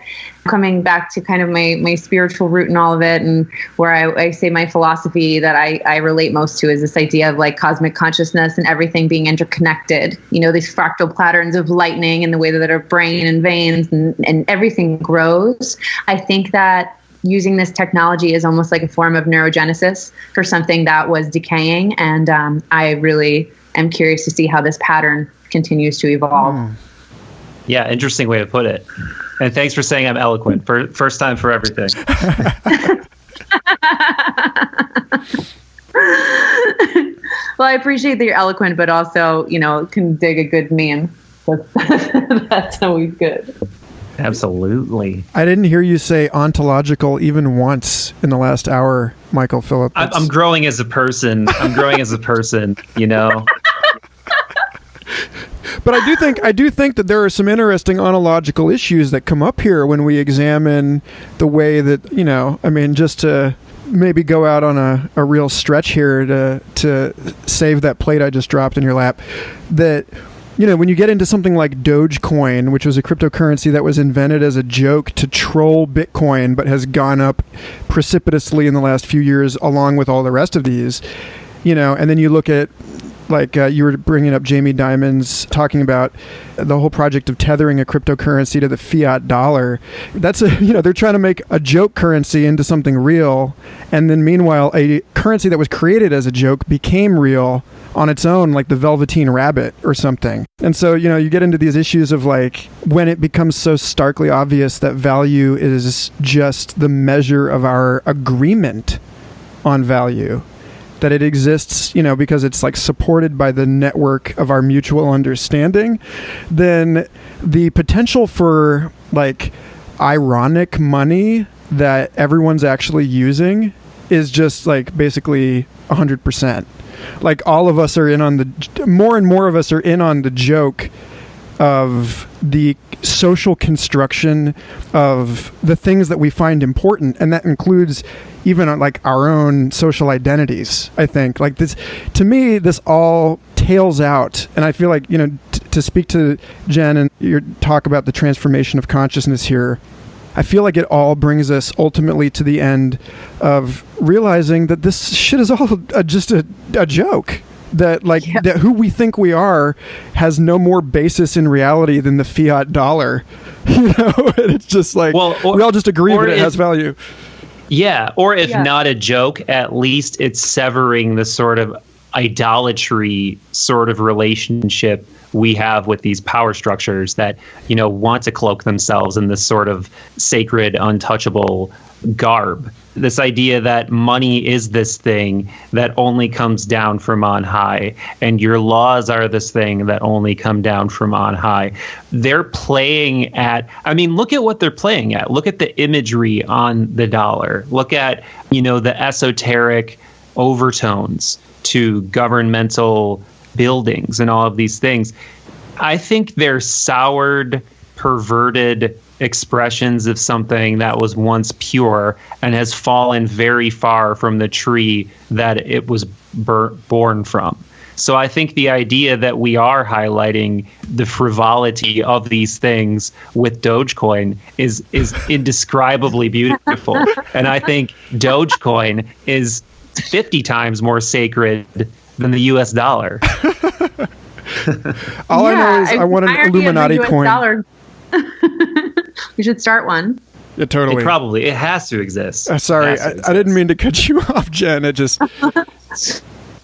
coming back to kind of my spiritual root and all of it, and where I say my philosophy that I relate most to is this idea of like cosmic consciousness and everything being interconnected. These fractal patterns of lightning and the way that our brain and veins and everything grows. I think that using this technology is almost like a form of neurogenesis for something that was decaying. And I really am curious to see how this pattern continues to evolve. Yeah, interesting way to put it. And thanks for saying I'm eloquent. First time for everything. Well, I appreciate that you're eloquent, but also, can dig a good meme. That's always good. Absolutely. I didn't hear you say ontological even once in the last hour, Michael Phillip. I'm growing as a person. But I do think that there are some interesting ontological issues that come up here when we examine the way that, just to maybe go out on a real stretch here to save that plate I just dropped in your lap, that, when you get into something like Dogecoin, which was a cryptocurrency that was invented as a joke to troll Bitcoin, but has gone up precipitously in the last few years along with all the rest of these, and then you look at, like you were bringing up Jamie Dimon's talking about the whole project of tethering a cryptocurrency to the fiat dollar. That's they're trying to make a joke currency into something real. And then meanwhile, a currency that was created as a joke became real on its own, like the Velveteen Rabbit or something. And so, you get into these issues of like when it becomes so starkly obvious that value is just the measure of our agreement on value, that it exists, because it's like supported by the network of our mutual understanding, then the potential for like ironic money that everyone's actually using is just like basically 100%. Like all of us are in on more and more of us are in on the joke of the social construction of the things that we find important, and that includes even like our own social identities. I think like this, to me, this all tails out, and I feel like to speak to Jen and your talk about the transformation of consciousness here, I feel like it all brings us ultimately to the end of realizing that this shit is all just a joke. That that who we think we are has no more basis in reality than the fiat dollar. And it's just like, we all just agree that it has value. Yeah, or if not a joke, at least it's severing the sort of idolatry sort of relationship we have with these power structures that, want to cloak themselves in this sort of sacred, untouchable garb. This idea that money is this thing that only comes down from on high, and your laws are this thing that only come down from on high. They're playing at, look at what they're playing at. Look at the imagery on the dollar. Look at, the esoteric overtones to governmental buildings and all of these things. I think they're soured, perverted expressions of something that was once pure and has fallen very far from the tree that it was born from. So I think the idea that we are highlighting the frivolity of these things with Dogecoin is indescribebly beautiful. And I think Dogecoin is 50 times more sacred than the US dollar. All I know is I want an Illuminati coin. We should start one. Yeah, totally. It has to exist. Sorry, I didn't mean to cut you off, Jen. It just...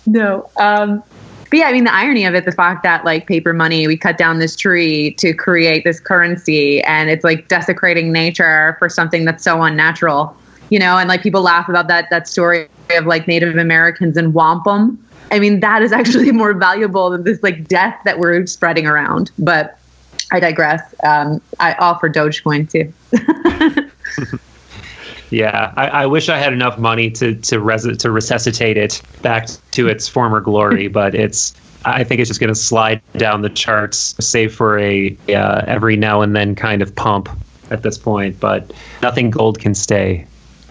No. But yeah, the irony of it, the fact that paper money, we cut down this tree to create this currency, and it's desecrating nature for something that's so unnatural, and people laugh about that story of Native Americans in wampum. That is actually more valuable than this death that we're spreading around. But I digress. I offer Dogecoin too. Yeah, I wish I had enough money to resuscitate it back to its former glory, but I think it's just going to slide down the charts, save for a every now and then kind of pump at this point. But nothing gold can stay.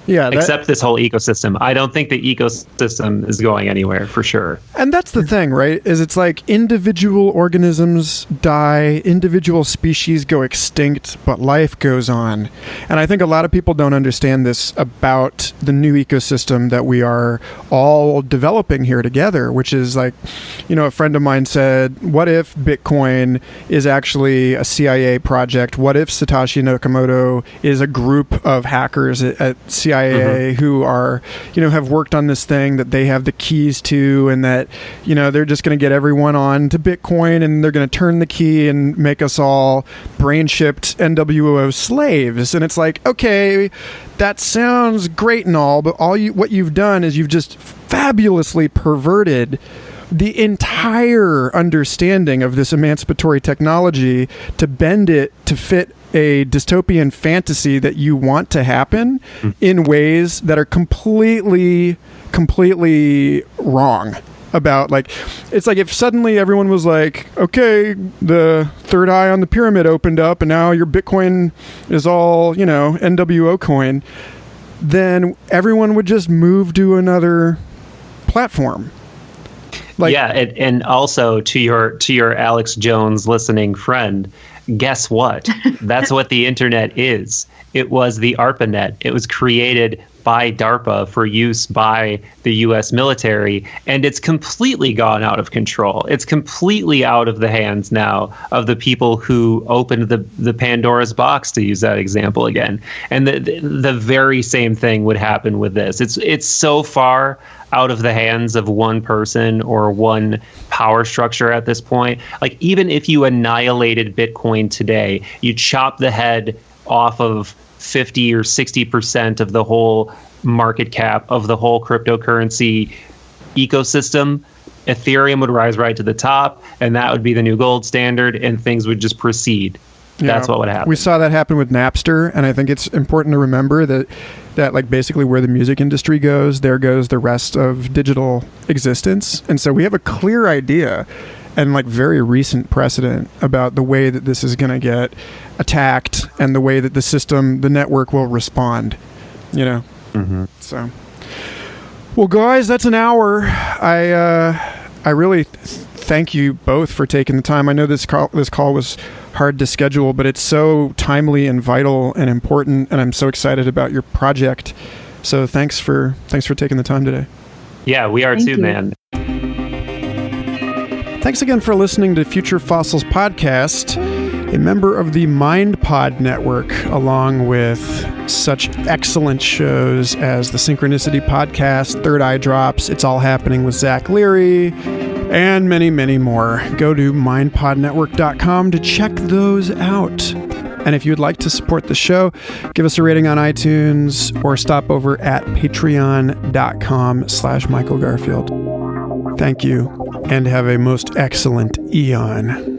Yeah, except this whole ecosystem. I don't think the ecosystem is going anywhere for sure. And that's the thing, right? Is it's individual organisms die, individual species go extinct, but life goes on. And I think a lot of people don't understand this about the new ecosystem that we are all developing here together, which is a friend of mine said, what if Bitcoin is actually a CIA project? What if Satoshi Nakamoto is a group of hackers at CIA who are, have worked on this thing that they have the keys to, and that, they're just going to get everyone on to Bitcoin, and they're going to turn the key and make us all brain-shipped NWO slaves. And it's okay, that sounds great and all, but what you've done is you've just fabulously perverted the entire understanding of this emancipatory technology to bend it to fit a dystopian fantasy that you want to happen in ways that are completely wrong. About it's if suddenly everyone was okay, the third eye on the pyramid opened up and now your Bitcoin is all, NWO coin, then everyone would just move to another platform. And also to your Alex Jones listening friend, guess what? That's what the internet is. It was the ARPANET. It was created by DARPA for use by the U.S. military, and it's completely gone out of control. It's completely out of the hands now of the people who opened the Pandora's box, to use that example again. And the very same thing would happen with this. It's so far out of the hands of one person or one power structure at this point. Even if you annihilated Bitcoin today, you chop the head off of 50 or 60% of the whole market cap of the whole cryptocurrency ecosystem, Ethereum would rise right to the top, and that would be the new gold standard, and things would just proceed. That's what would happen. We saw that happen with Napster, and I think it's important to remember that basically where the music industry goes, there goes the rest of digital existence. And so we have a clear idea and very recent precedent about the way that this is going to get attacked and the way that the network will respond, So, well, guys, that's an hour. I really thank you both for taking the time. I know this call was hard to schedule, but it's so timely and vital and important, and I'm so excited about your project. So thanks for taking the time today. Yeah, we are too, man. Thanks again for listening to Future Fossils Podcast. a member of the MindPod Network, along with such excellent shows as the Synchronicity Podcast, Third Eye Drops, It's All Happening with Zach Leary, and many, many more. Go to mindpodnetwork.com to check those out. And if you'd like to support the show, give us a rating on iTunes or stop over at patreon.com/Michael Garfield. Thank you, and have a most excellent eon.